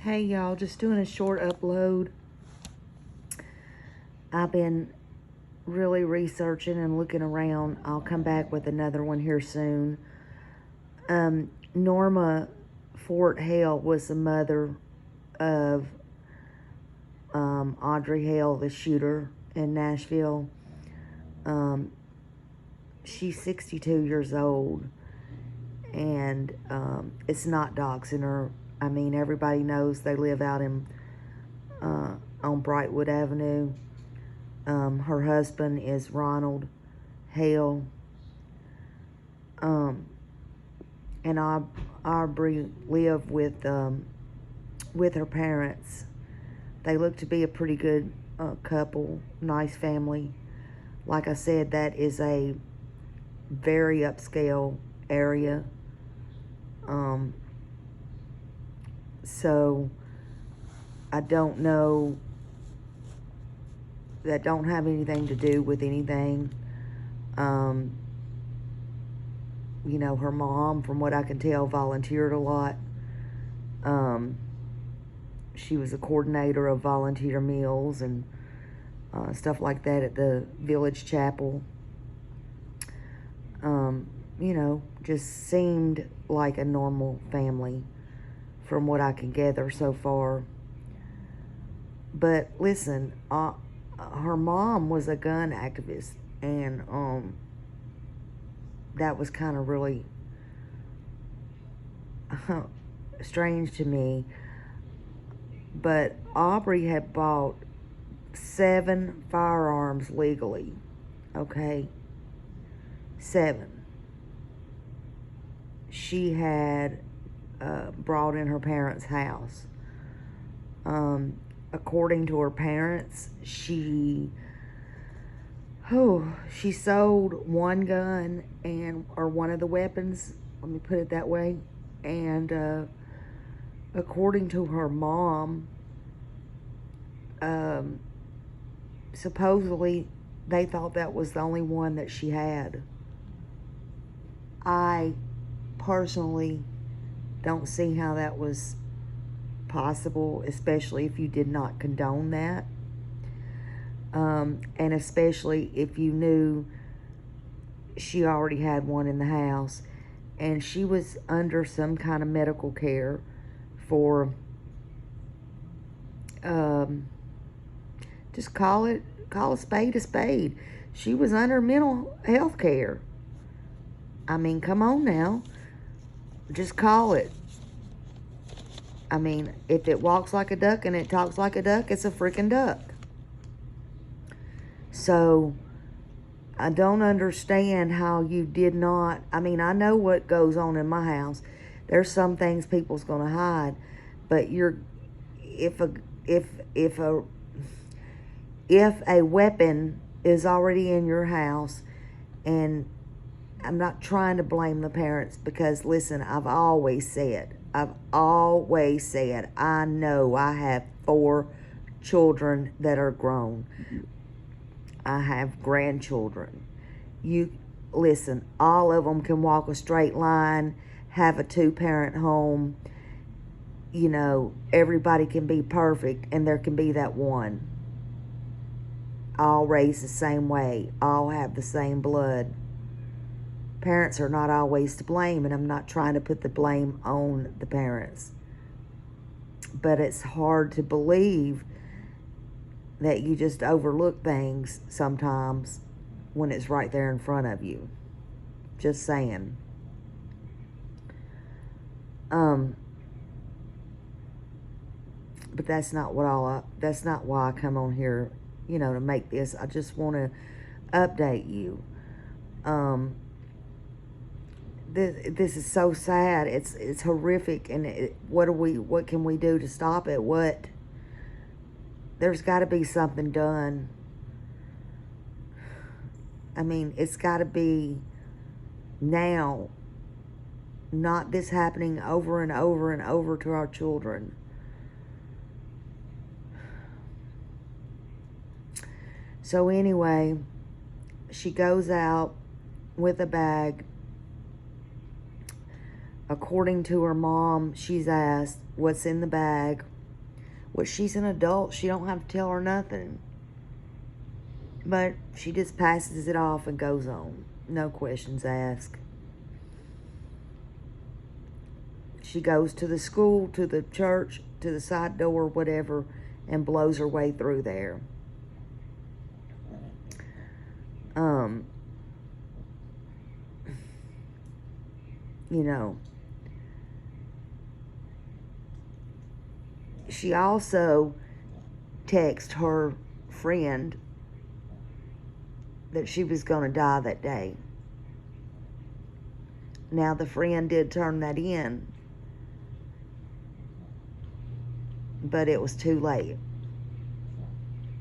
Hey y'all, just doing a short upload. I've been really researching and looking around. I'll come back with another one here soon. Norma Fort Hale was the mother of Audrey Hale, the shooter in Nashville. She's 62 years old, and it's not doxing her. I mean, everybody knows they live out in on Brightwood Avenue. Her husband is Ronald Hale. And Aubrey lived with her parents. They look to be a pretty good couple, nice family. Like I said, that is a very upscale area. So I don't know, that don't have anything to do with anything. You know, her mom, from what I can tell, volunteered a lot. She was a coordinator of volunteer meals and stuff like that at the village chapel. You know, just seemed like a normal family from what I can gather so far. But listen, her mom was a gun activist, and that was kind of really strange to me. But Aubrey had bought 7 firearms legally. Okay? 7. She had brought in her parents' house. According to her parents, she sold one gun or one of the weapons, let me put it that way, and according to her mom, supposedly they thought that was the only one that she had. I personally don't see how that was possible, especially if you did not condone that. And especially if you knew she already had one in the house and she was under some kind of medical care for, just call a spade a spade. She was under mental health care. I mean, come on now. Just call it. I mean, if it walks like a duck and it talks like a duck, it's a freaking duck. So, I don't understand how you did not. I mean, I know what goes on in my house. There's some things people's going to hide, but if a weapon is already in your house, and I'm not trying to blame the parents, because listen, I've always said, I know I have 4 children that are grown. I have grandchildren. Listen, all of them can walk a straight line, have a 2-parent home. You know, everybody can be perfect, and there can be that one. All raised the same way, all have the same blood. Parents are not always to blame, and I'm not trying to put the blame on the parents. But it's hard to believe that you just overlook things sometimes when it's right there in front of you. Just saying. But that's not why I come on here, you know, to make this. I just want to update you. This is so sad. It's horrific, and what can we do to stop it? There's got to be something done. I mean, it's got to be now, not this happening over and over and over to our children. So anyway, she goes out with a bag. According to her mom, she's asked, what's in the bag? Well, she's an adult. She don't have to tell her nothing. But she just passes it off and goes on. No questions asked. She goes to the school, to the church, to the side door, whatever, and blows her way through there. You know, she also texted her friend that she was going to die that day. Now, the friend did turn that in, but it was too late.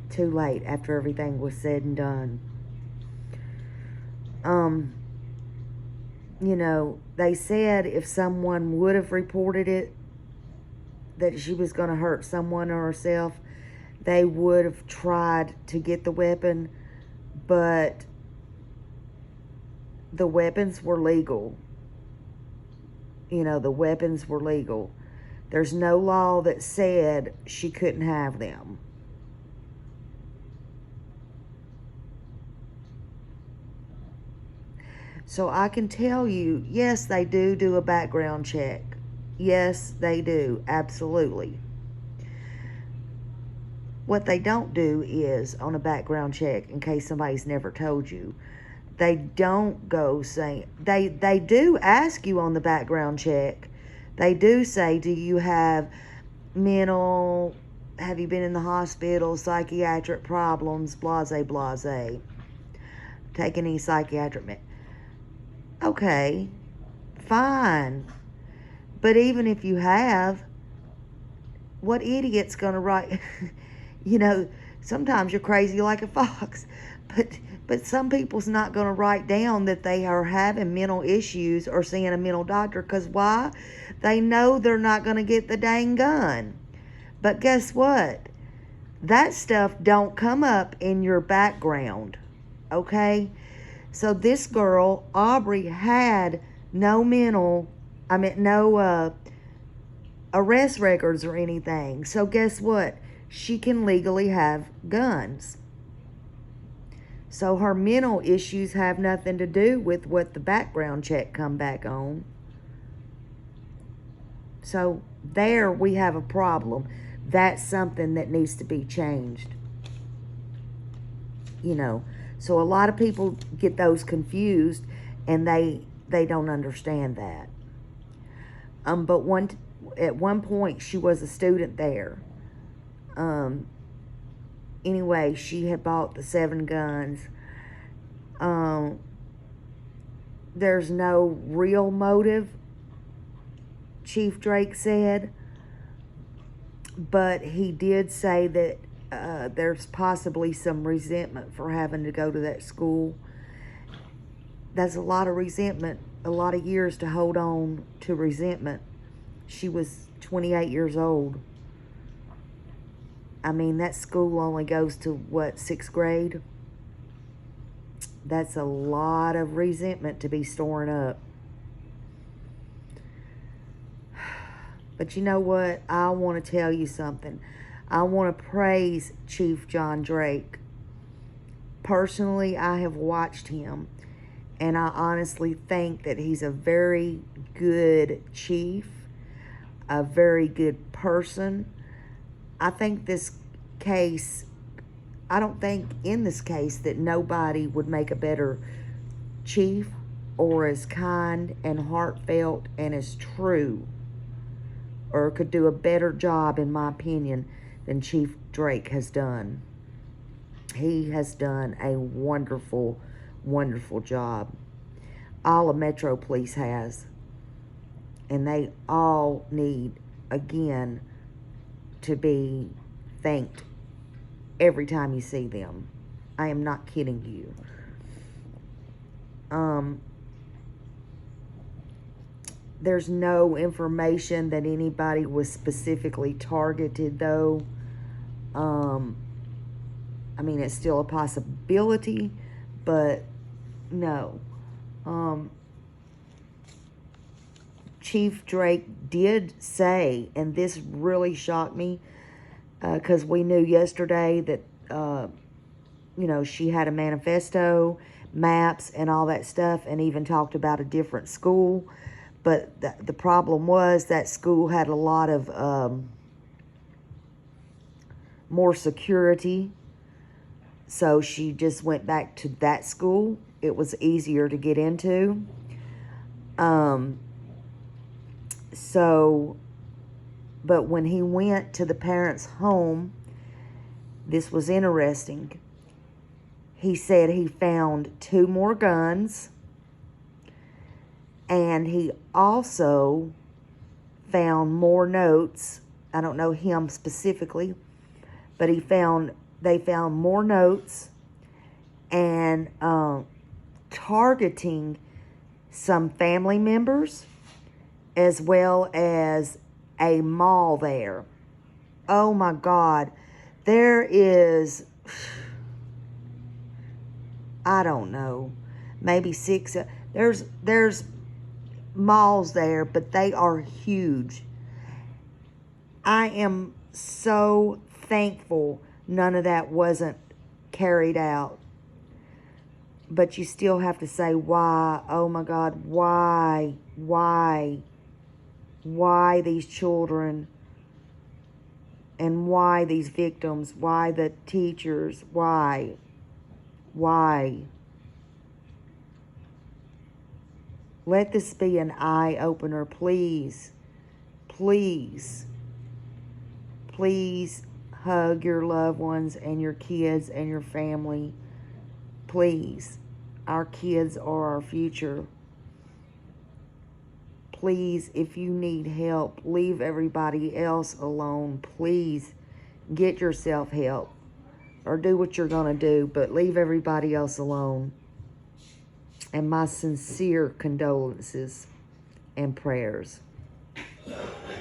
Too late after everything was said and done. You know, they said if someone would have reported it, that she was going to hurt someone or herself, they would have tried to get the weapon, but the weapons were legal. You know, the weapons were legal. There's no law that said she couldn't have them. So I can tell you, yes, they do a background check. Yes, they do. Absolutely. What they don't do is, on a background check, in case somebody's never told you, they don't go saying, they do ask you on the background check, they do say, do you have mental, have you been in the hospital, psychiatric problems, blase, blase, take any psychiatric okay, fine. But even if you have, what idiot's gonna write? You know, sometimes you're crazy like a fox, but some people's not gonna write down that they are having mental issues or seeing a mental doctor, because why? They know they're not gonna get the dang gun. But guess what? That stuff don't come up in your background, okay? So this girl, Aubrey, had no arrest records or anything. So guess what? She can legally have guns. So her mental issues have nothing to do with what the background check come back on. So there we have a problem. That's something that needs to be changed. You know, so a lot of people get those confused, and they don't understand that. But at one point she was a student there. Anyway, she had bought the 7 guns. There's no real motive, Chief Drake said, but he did say that there's possibly some resentment for having to go to that school. That's a lot of resentment, a lot of years to hold on to resentment. She was 28 years old. I mean, that school only goes to, what, 6th grade? That's a lot of resentment to be storing up. But you know what? I want to tell you something. I want to praise Chief John Drake. Personally, I have watched him, and I honestly think that he's a very good chief, a very good person. I think this case, I don't think in this case that nobody would make a better chief or as kind and heartfelt and as true, or could do a better job, in my opinion, than Chief Drake has done. He has done a wonderful, wonderful job. All of Metro Police has. And they all need, again, to be thanked every time you see them. I am not kidding you. There's no information that anybody was specifically targeted, though. I mean, it's still a possibility, but no. Chief Drake did say, and this really shocked me, because we knew yesterday that, she had a manifesto, maps, and all that stuff, and even talked about a different school. But the problem was that school had a lot of more security. So she just went back to that school. It was easier to get into. But when he went to the parents' home, this was interesting. He said he found 2 more guns, and he also found more notes. I don't know him specifically, but they found more notes and targeting some family members as well as a mall there. Oh my God. There is, I don't know, maybe 6. There's malls there, but they are huge. I am so thankful none of that wasn't carried out. But you still have to say, why? Oh my God, why? Why these children? And why these victims? Why the teachers? Why? Let this be an eye-opener, please. Please. Please hug your loved ones and your kids and your family. Please. Our kids are our future. Please, if you need help, leave everybody else alone. Please get yourself help or do what you're going to do, but leave everybody else alone. And my sincere condolences and prayers.